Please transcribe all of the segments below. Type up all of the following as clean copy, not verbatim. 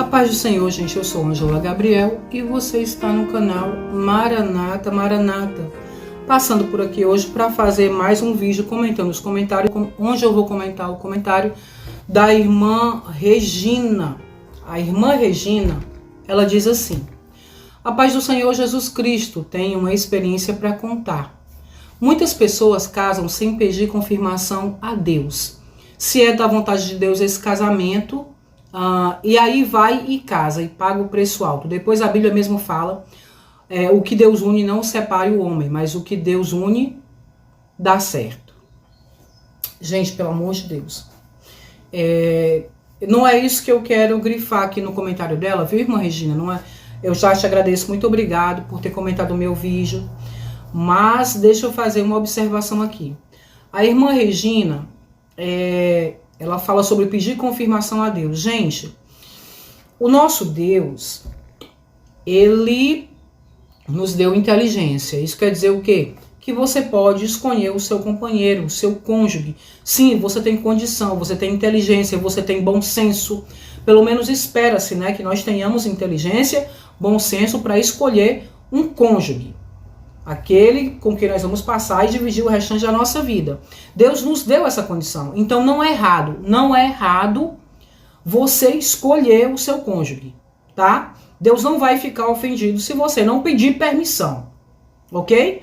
paz do Senhor, gente, eu sou Ângela Gabriel e você está no canal Maranata, Maranata. Passando por aqui hoje para fazer mais um vídeo comentando os comentários, onde eu vou comentar o comentário da irmã Regina. A irmã Regina, ela diz assim: a paz do Senhor Jesus Cristo, tenho uma experiência para contar. Muitas pessoas casam sem pedir confirmação a Deus. Se é da vontade de Deus esse casamento, e aí vai e casa e paga o preço alto. Depois a Bíblia mesmo fala, o que Deus une não separe o homem, mas o que Deus une dá certo. Gente, pelo amor de Deus. Não é isso que eu quero grifar aqui no comentário dela, viu, irmã Regina? Não é, eu já te agradeço, muito obrigado por ter comentado o meu vídeo. Mas deixa eu fazer uma observação aqui. A irmã Regina, ela fala sobre pedir confirmação a Deus. Gente, o nosso Deus, ele nos deu inteligência. Isso quer dizer o quê? Que você pode escolher o seu companheiro, o seu cônjuge. Sim, você tem condição, você tem inteligência, você tem bom senso. Pelo menos espera-se, né, que nós tenhamos inteligência, bom senso para escolher um cônjuge. Aquele com quem nós vamos passar e dividir o restante da nossa vida. Deus nos deu essa condição. Então não é errado você escolher o seu cônjuge, tá? Deus não vai ficar ofendido se você não pedir permissão, ok?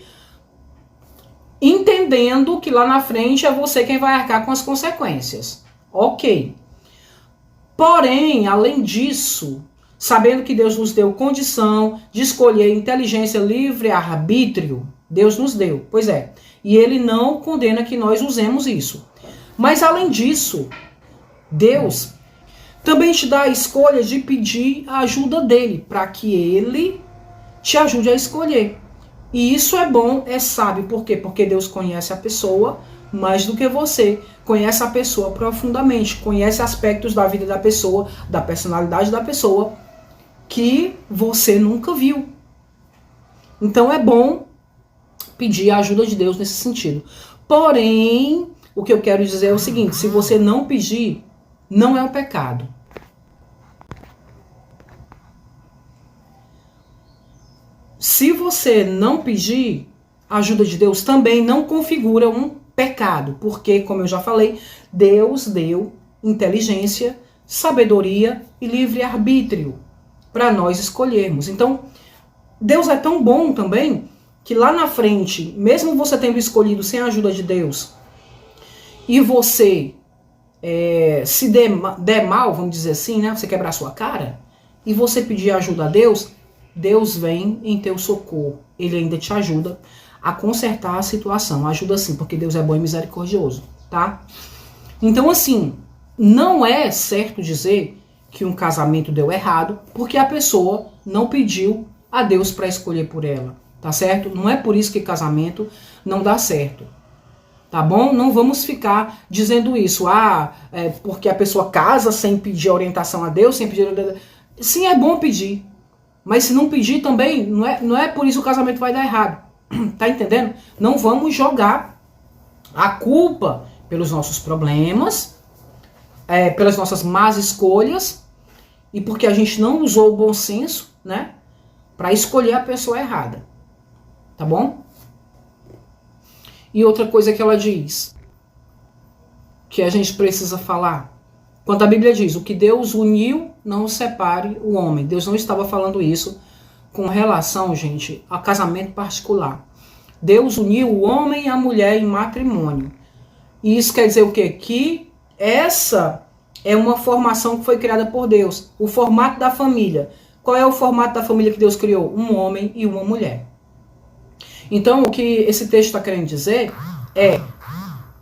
Entendendo que lá na frente é você quem vai arcar com as consequências, ok? Porém, além disso, sabendo que Deus nos deu condição de escolher inteligência, livre, arbítrio, Deus nos deu, pois é. E Ele não condena que nós usemos isso. Mas além disso, Deus também te dá a escolha de pedir a ajuda dEle, para que Ele te ajude a escolher. E isso é bom, é sábio. Por quê? Porque Deus conhece a pessoa mais do que você. Conhece a pessoa profundamente, conhece aspectos da vida da pessoa, da personalidade da pessoa, que você nunca viu. Então é bom pedir a ajuda de Deus nesse sentido. Porém, o que eu quero dizer é o seguinte: se você não pedir, não é um pecado. Se você não pedir a ajuda de Deus, também não configura um pecado. Porque, como eu já falei, Deus deu inteligência, sabedoria e livre-arbítrio para nós escolhermos. Então, Deus é tão bom também, que lá na frente, mesmo você tendo escolhido sem a ajuda de Deus, e você se der mal, vamos dizer assim, né? Você quebrar sua cara, e você pedir ajuda a Deus, Deus vem em teu socorro. Ele ainda te ajuda a consertar a situação. Ajuda sim, porque Deus é bom e misericordioso, tá? Então, assim, não é certo dizer que um casamento deu errado, porque a pessoa não pediu a Deus para escolher por ela, tá certo? Não é por isso que casamento não dá certo, tá bom? Não vamos ficar dizendo isso, porque a pessoa casa sem pedir orientação a Deus, sem pedir... Sim, é bom pedir, mas se não pedir também, não é por isso que o casamento vai dar errado, tá entendendo? Não vamos jogar a culpa pelos nossos problemas, pelas nossas más escolhas, e porque a gente não usou o bom senso, né, para escolher a pessoa errada. Tá bom? E outra coisa que ela diz, que a gente precisa falar, quando a Bíblia diz, o que Deus uniu, não separe o homem. Deus não estava falando isso com relação, gente, a casamento particular. Deus uniu o homem e a mulher em matrimônio. E isso quer dizer o quê? Que essa é uma formação que foi criada por Deus. O formato da família. Qual é o formato da família que Deus criou? Um homem e uma mulher. Então, o que esse texto está querendo dizer é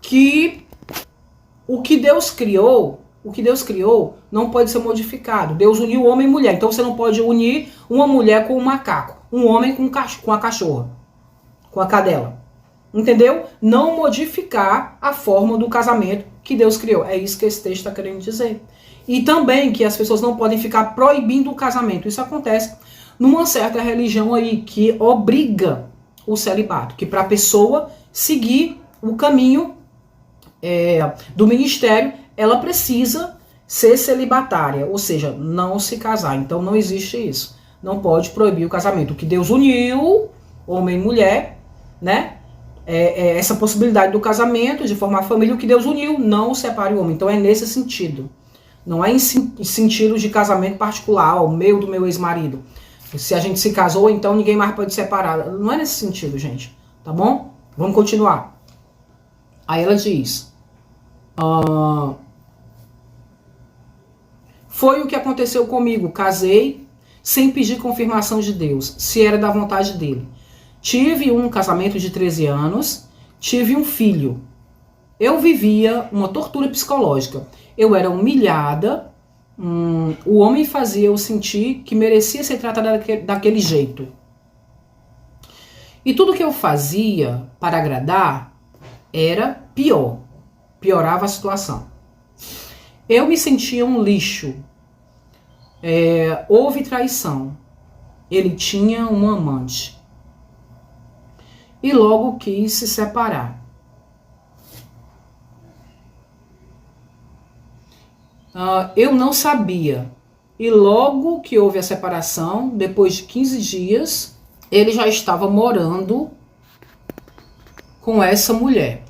que o que Deus criou não pode ser modificado. Deus uniu o homem e mulher. Então, você não pode unir uma mulher com um macaco, um homem com a cachorra, com a cadela. Entendeu? Não modificar a forma do casamento que Deus criou. É isso que esse texto está querendo dizer. E também que as pessoas não podem ficar proibindo o casamento. Isso acontece numa certa religião aí que obriga o celibato. Que para a pessoa seguir o caminho do ministério, ela precisa ser celibatária, ou seja, não se casar. Então não existe isso. Não pode proibir o casamento. O que Deus uniu, homem e mulher, né? Essa possibilidade do casamento, de formar família, o que Deus uniu, não separe o homem. Então é nesse sentido. Não é em sentido de casamento particular, o meu do meu ex-marido. Se a gente se casou, então ninguém mais pode separar. Não é nesse sentido, gente. Tá bom? Vamos continuar. Aí ela diz... foi o que aconteceu comigo. Casei sem pedir confirmação de Deus, se era da vontade dele. Tive um casamento de 13 anos, tive um filho. Eu vivia uma tortura psicológica. Eu era humilhada, o homem fazia eu sentir que merecia ser tratada daquele jeito. E tudo que eu fazia para agradar era pior. Piorava a situação. Eu me sentia um lixo. Houve traição. Ele tinha um amante. E logo quis se separar. Eu não sabia. E logo que houve a separação, depois de 15 dias, ele já estava morando com essa mulher.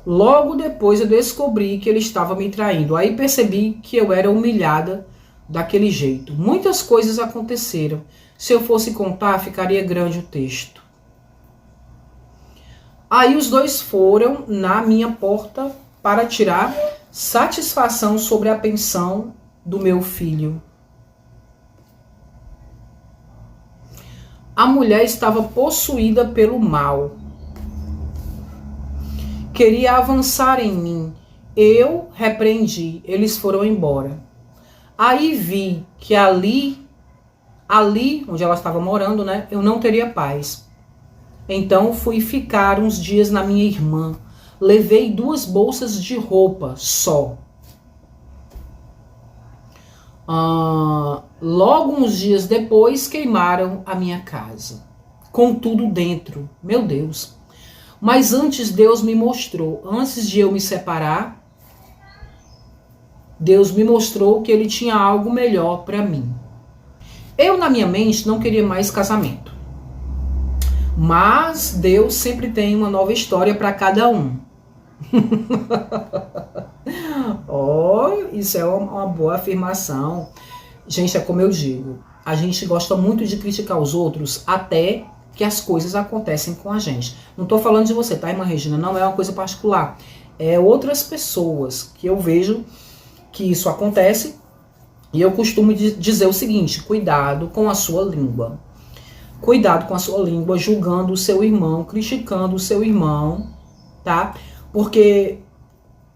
Logo depois eu descobri que ele estava me traindo. Aí percebi que eu era humilhada daquele jeito. Muitas coisas aconteceram. Se eu fosse contar, ficaria grande o texto. Aí os dois foram na minha porta para tirar satisfação sobre a pensão do meu filho. A mulher estava possuída pelo mal. Queria avançar em mim. Eu repreendi. Eles foram embora. Aí vi que ali onde ela estava morando, né, eu não teria paz. Então fui ficar uns dias na minha irmã. Levei 2 bolsas de roupa só. Logo uns dias depois queimaram a minha casa. Com tudo dentro. Meu Deus. Mas antes Deus me mostrou, antes de eu me separar, Deus me mostrou que ele tinha algo melhor para mim. Eu, na minha mente, não queria mais casamento. Mas Deus sempre tem uma nova história para cada um. Isso é uma boa afirmação. Gente, é como eu digo, a gente gosta muito de criticar os outros até que as coisas acontecem com a gente. Não tô falando de você, tá, irmã Regina? Não é uma coisa particular. É outras pessoas que eu vejo que isso acontece. E eu costumo dizer o seguinte: cuidado com a sua língua. Cuidado com a sua língua, julgando o seu irmão, criticando o seu irmão, tá? Porque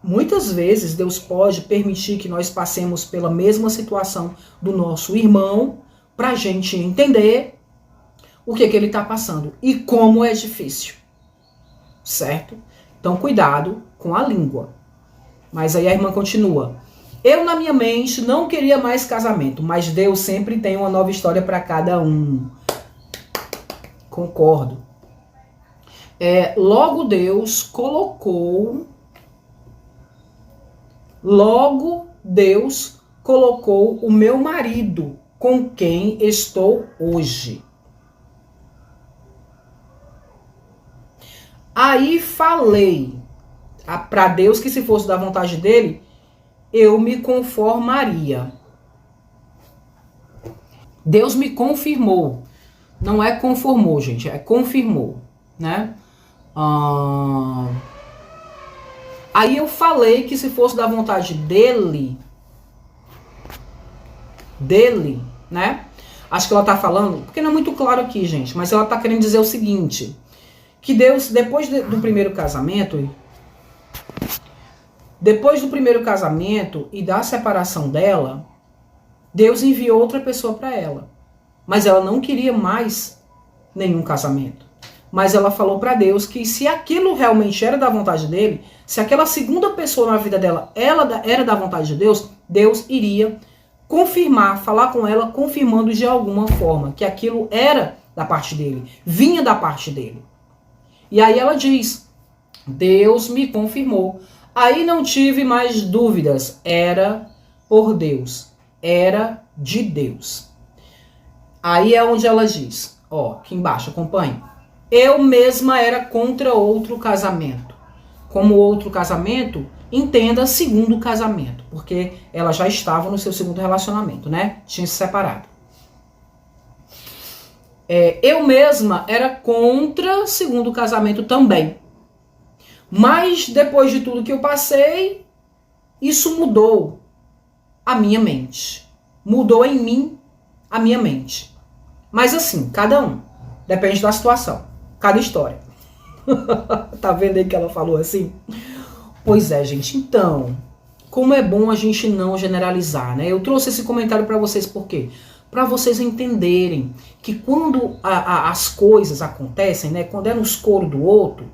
muitas vezes Deus pode permitir que nós passemos pela mesma situação do nosso irmão pra gente entender o que ele está passando e como é difícil, certo? Então, cuidado com a língua. Mas aí a irmã continua. Eu, na minha mente, não queria mais casamento, mas Deus sempre tem uma nova história para cada um. Concordo. Logo Deus colocou o meu marido com quem estou hoje. Aí falei para Deus que se fosse da vontade dele, eu me conformaria. Deus me confirmou. Não é conformou, gente, é confirmou, né? Aí eu falei que se fosse da vontade dele, né? Acho que ela tá falando, porque não é muito claro aqui, gente, mas ela tá querendo dizer o seguinte, que Deus, depois do primeiro casamento e da separação dela, Deus enviou outra pessoa para ela. Mas ela não queria mais nenhum casamento. Mas ela falou para Deus que se aquilo realmente era da vontade dele, se aquela segunda pessoa na vida dela era da vontade de Deus, Deus iria confirmar, falar com ela, confirmando de alguma forma que aquilo era da parte dele, vinha da parte dele. E aí ela diz, Deus me confirmou. Aí não tive mais dúvidas, era por Deus, era de Deus. Aí é onde ela diz, ó, aqui embaixo, acompanhe. Eu mesma era contra outro casamento. Como outro casamento, entenda segundo casamento, porque ela já estava no seu segundo relacionamento, né? Tinha se separado. Eu mesma era contra segundo casamento também. Mas depois de tudo que eu passei, isso mudou a minha mente. Mudou em mim a minha mente. Mas assim, cada um. Depende da situação. Cada história. Tá vendo aí que ela falou assim? Pois é, gente. Então, como é bom a gente não generalizar, né? Eu trouxe esse comentário para vocês por quê? Para vocês entenderem que quando as coisas acontecem, né? Quando é no escuro do outro,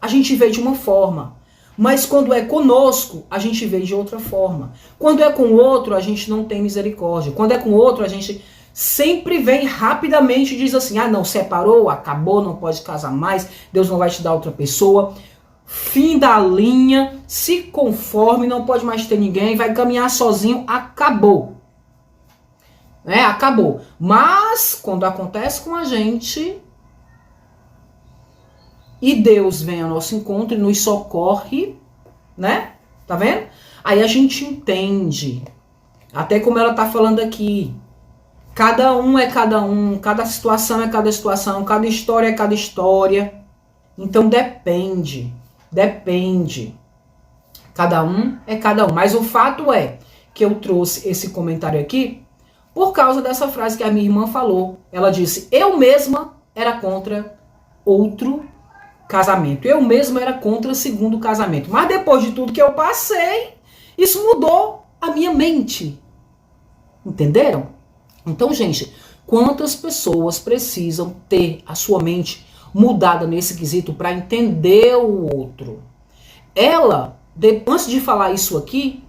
a gente vê de uma forma. Mas quando é conosco, a gente vê de outra forma. Quando é com o outro, a gente não tem misericórdia. Quando é com o outro, a gente sempre vem rapidamente e diz assim, não, separou, acabou, não pode casar mais, Deus não vai te dar outra pessoa. Fim da linha, se conforme, não pode mais ter ninguém, vai caminhar sozinho, acabou. Acabou. Mas, quando acontece com a gente, e Deus vem ao nosso encontro e nos socorre, né? Tá vendo? Aí a gente entende, até como ela tá falando aqui, cada um é cada um, cada situação é cada situação, cada história é cada história. Então depende. Cada um é cada um. Mas o fato é que eu trouxe esse comentário aqui por causa dessa frase que a minha irmã falou. Ela disse, eu mesma era contra outro casamento. Eu mesma era contra segundo casamento. Mas depois de tudo que eu passei, isso mudou a minha mente. Entenderam? Então, gente, quantas pessoas precisam ter a sua mente mudada nesse quesito para entender o outro? Ela, antes de falar isso aqui,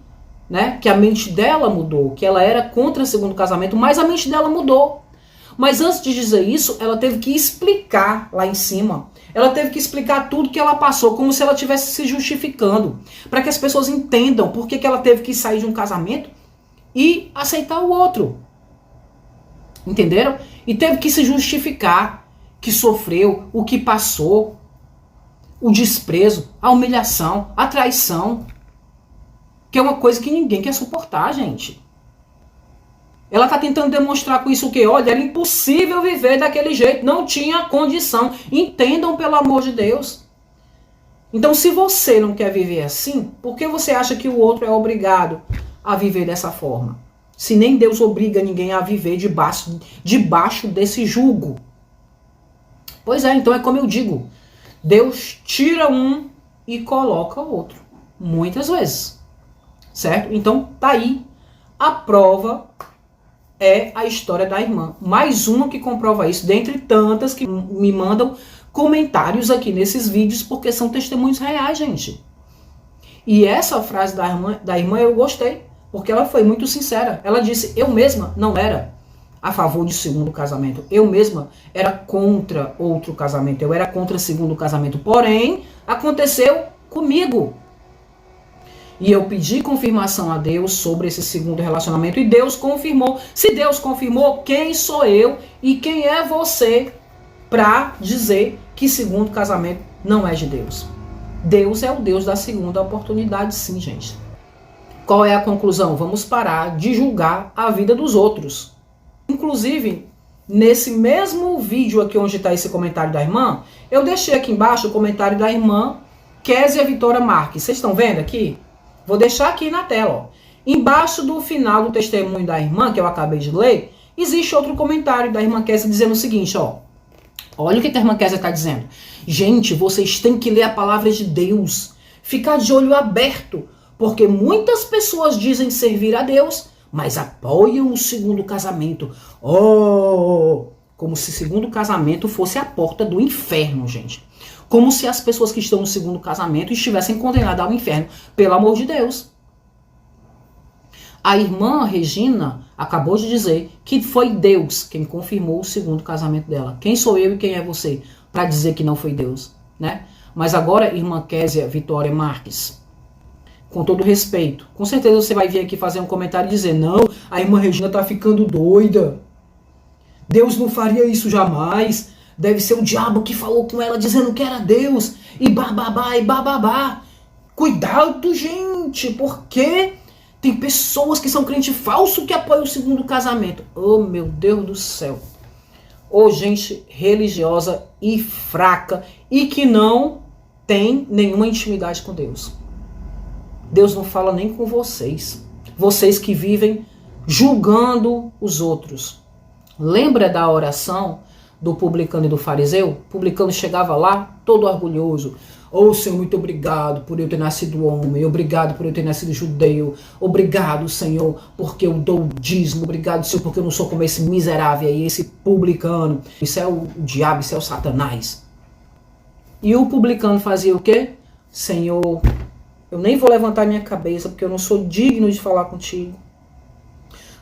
né, que a mente dela mudou, que ela era contra segundo casamento, mas a mente dela mudou. Mas antes de dizer isso, ela teve que explicar lá em cima. Ela teve que explicar tudo que ela passou, como se ela estivesse se justificando, para que as pessoas entendam por que ela teve que sair de um casamento e aceitar o outro. Entenderam? E teve que se justificar que sofreu, o que passou, o desprezo, a humilhação, a traição, que é uma coisa que ninguém quer suportar, gente. Ela está tentando demonstrar com isso o quê? Olha, era impossível viver daquele jeito, não tinha condição. Entendam, pelo amor de Deus. Então, se você não quer viver assim, por que você acha que o outro é obrigado a viver dessa forma? Se nem Deus obriga ninguém a viver debaixo desse jugo. Pois é, então é como eu digo. Deus tira um e coloca o outro. Muitas vezes. Certo? Então, tá aí. A prova é a história da irmã. Mais uma que comprova isso, dentre tantas que me mandam comentários aqui nesses vídeos, porque são testemunhos reais, gente. E essa frase da irmã eu gostei, porque ela foi muito sincera. Ela disse, eu mesma não era a favor de segundo casamento. Eu mesma era contra outro casamento. Eu era contra segundo casamento. Porém, aconteceu comigo. E eu pedi confirmação a Deus sobre esse segundo relacionamento. E Deus confirmou. Se Deus confirmou, quem sou eu e quem é você para dizer que segundo casamento não é de Deus? Deus é o Deus da segunda oportunidade, sim, gente. Qual é a conclusão? Vamos parar de julgar a vida dos outros. Inclusive, nesse mesmo vídeo aqui onde está esse comentário da irmã, eu deixei aqui embaixo o comentário da irmã Késia Vitória Marques. Vocês estão vendo aqui? Vou deixar aqui na tela. Ó. Embaixo do final do testemunho da irmã, que eu acabei de ler, existe outro comentário da irmã Késia dizendo o seguinte, ó. Olha o que a irmã Késia está dizendo. Gente, vocês têm que ler a palavra de Deus. Ficar de olho aberto. Porque muitas pessoas dizem servir a Deus, mas apoiam o segundo casamento. Oh, como se segundo casamento fosse a porta do inferno, gente. Como se as pessoas que estão no segundo casamento estivessem condenadas ao inferno. Pelo amor de Deus. A irmã Regina acabou de dizer que foi Deus quem confirmou o segundo casamento dela. Quem sou eu e quem é você para dizer que não foi Deus, né? Mas agora, irmã Késia Vitória Marques, Com todo respeito. Com certeza você vai vir aqui fazer um comentário e dizer, não, a irmã Regina tá ficando doida. Deus não faria isso jamais. Deve ser o diabo que falou com ela dizendo que era Deus. E bababá, e bababá. Cuidado, gente, porque tem pessoas que são crente falso que apoiam o segundo casamento. Oh, meu Deus do céu. Ô, gente religiosa e fraca e que não tem nenhuma intimidade com Deus. Deus não fala nem com vocês. Vocês que vivem julgando os outros. Lembra da oração do publicano e do fariseu? O publicano chegava lá todo orgulhoso. Oh, Senhor, muito obrigado por eu ter nascido homem. Obrigado por eu ter nascido judeu. Obrigado, Senhor, porque eu dou o dízimo. Obrigado, Senhor, porque eu não sou como esse miserável aí, esse publicano. Isso é o diabo, isso é o Satanás. E o publicano fazia o quê? Senhor, eu nem vou levantar minha cabeça, porque eu não sou digno de falar contigo.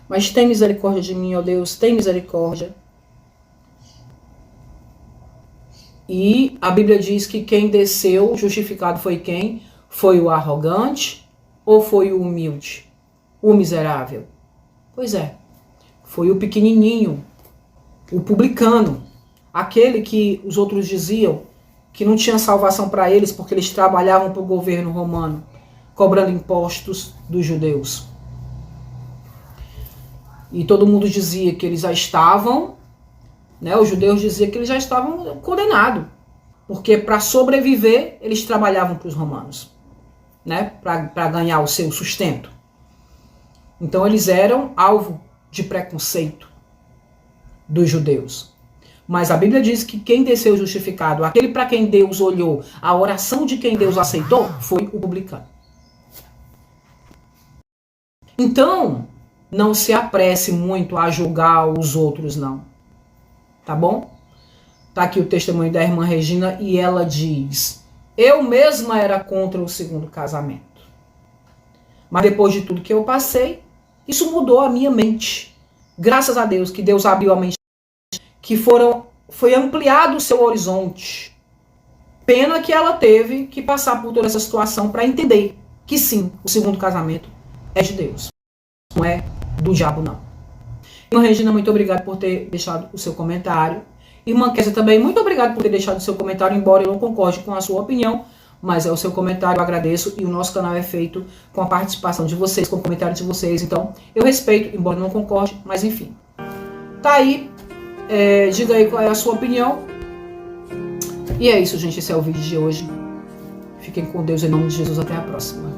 Mas tem misericórdia de mim, ó Deus, tem misericórdia. E a Bíblia diz que quem desceu justificado foi quem? Foi o arrogante ou foi o humilde? O miserável? Pois é, foi o pequenininho, o publicano, aquele que os outros diziam que não tinha salvação para eles porque eles trabalhavam para o governo romano, cobrando impostos dos judeus. E todo mundo dizia que eles já estavam, né, os judeus diziam que eles já estavam condenados, porque para sobreviver eles trabalhavam para os romanos, né, para ganhar o seu sustento. Então eles eram alvo de preconceito dos judeus. Mas a Bíblia diz que quem desceu justificado, aquele para quem Deus olhou, a oração de quem Deus aceitou, foi o publicano. Então, não se apresse muito a julgar os outros, não. Tá bom? Tá aqui o testemunho da irmã Regina e ela diz: eu mesma era contra o segundo casamento. Mas depois de tudo que eu passei, isso mudou a minha mente. Graças a Deus que Deus abriu a mente, que foi ampliado o seu horizonte. Pena que ela teve que passar por toda essa situação para entender que sim, o segundo casamento é de Deus. Não é do diabo, não. Irmã Regina, muito obrigado por ter deixado o seu comentário. Irmã Kézia também, muito obrigado por ter deixado o seu comentário, embora eu não concorde com a sua opinião, mas é o seu comentário, eu agradeço, e o nosso canal é feito com a participação de vocês, com o comentário de vocês, então eu respeito, embora eu não concorde, mas enfim. Tá aí, diga aí qual é a sua opinião. E é isso, gente, esse é o vídeo de hoje. Fiquem com Deus em nome de Jesus, até a próxima.